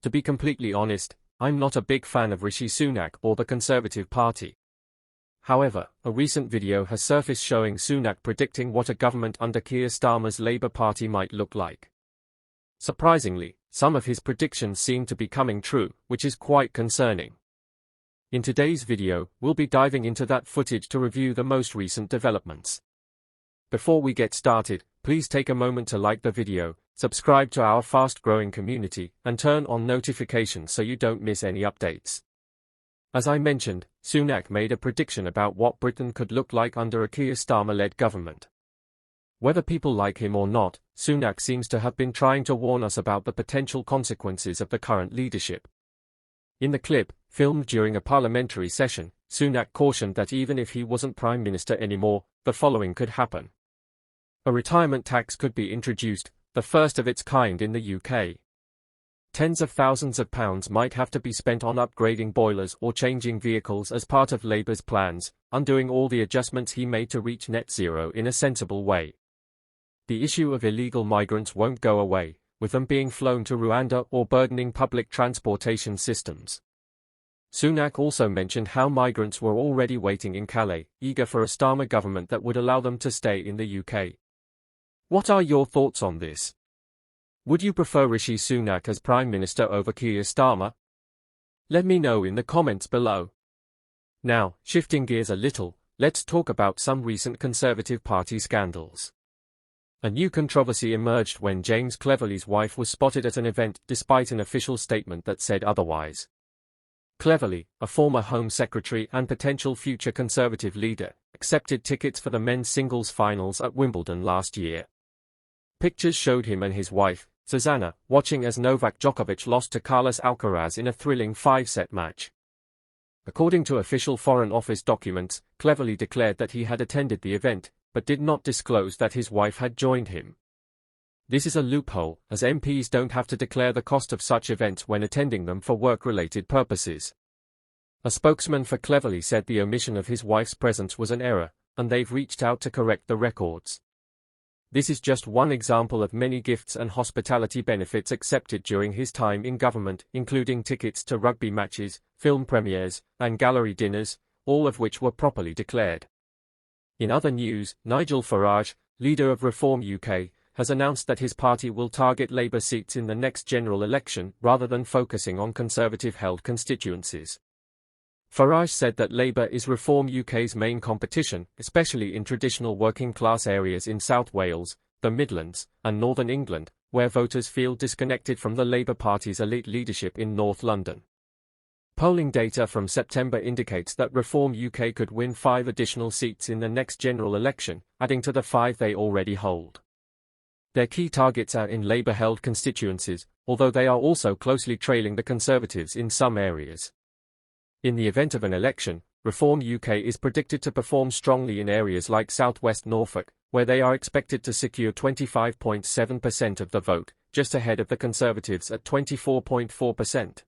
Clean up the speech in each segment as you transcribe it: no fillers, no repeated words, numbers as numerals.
To be completely honest, I'm not a big fan of Rishi Sunak or the Conservative Party. However, a recent video has surfaced showing Sunak predicting what a government under Keir Starmer's Labour Party might look like. Surprisingly, some of his predictions seem to be coming true, which is quite concerning. In today's video, we'll be diving into that footage to review the most recent developments. Before we get started, please take a moment to like the video, subscribe to our fast-growing community, and turn on notifications so you don't miss any updates. As I mentioned, Sunak made a prediction about what Britain could look like under a Keir Starmer-led government. Whether people like him or not, Sunak seems to have been trying to warn us about the potential consequences of the current leadership. In the clip, filmed during a parliamentary session, Sunak cautioned that even if he wasn't Prime Minister anymore, the following could happen. A retirement tax could be introduced, the first of its kind in the UK. Tens of thousands of pounds might have to be spent on upgrading boilers or changing vehicles as part of Labour's plans, undoing all the adjustments he made to reach net zero in a sensible way. The issue of illegal migrants won't go away, with them being flown to Rwanda or burdening public transportation systems. Sunak also mentioned how migrants were already waiting in Calais, eager for a Starmer government that would allow them to stay in the UK. What are your thoughts on this? Would you prefer Rishi Sunak as Prime Minister over Keir Starmer? Let me know in the comments below. Now, shifting gears a little, let's talk about some recent Conservative Party scandals. A new controversy emerged when James Cleverly's wife was spotted at an event despite an official statement that said otherwise. Cleverly, a former Home Secretary and potential future Conservative leader, accepted tickets for the men's singles finals at Wimbledon last year. Pictures showed him and his wife, Susanna, watching as Novak Djokovic lost to Carlos Alcaraz in a thrilling 5-set match. According to official Foreign Office documents, Cleverly declared that he had attended the event, but did not disclose that his wife had joined him. This is a loophole, as MPs don't have to declare the cost of such events when attending them for work-related purposes. A spokesman for Cleverly said the omission of his wife's presence was an error, and they've reached out to correct the records. This is just one example of many gifts and hospitality benefits accepted during his time in government, including tickets to rugby matches, film premieres, and gallery dinners, all of which were properly declared. In other news, Nigel Farage, leader of Reform UK, has announced that his party will target Labour seats in the next general election rather than focusing on Conservative-held constituencies. Farage said that Labour is Reform UK's main competition, especially in traditional working-class areas in South Wales, the Midlands, and Northern England, where voters feel disconnected from the Labour Party's elite leadership in North London. Polling data from September indicates that Reform UK could win 5 additional seats in the next general election, adding to the 5 they already hold. Their key targets are in Labour-held constituencies, although they are also closely trailing the Conservatives in some areas. In the event of an election, Reform UK is predicted to perform strongly in areas like southwest Norfolk, where they are expected to secure 25.7% of the vote, just ahead of the Conservatives at 24.4%.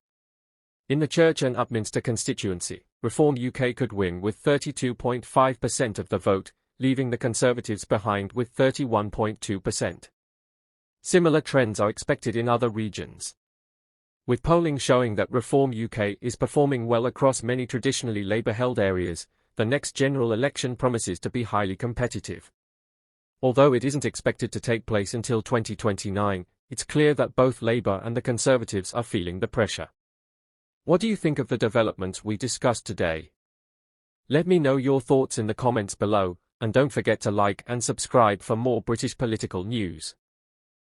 In the Church and Upminster constituency, Reform UK could win with 32.5% of the vote, leaving the Conservatives behind with 31.2%. Similar trends are expected in other regions. With polling showing that Reform UK is performing well across many traditionally Labour-held areas, the next general election promises to be highly competitive. Although it isn't expected to take place until 2029, it's clear that both Labour and the Conservatives are feeling the pressure. What do you think of the developments we discussed today? Let me know your thoughts in the comments below, and don't forget to like and subscribe for more British political news.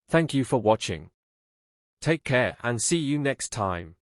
Thank you for watching. Take care and see you next time.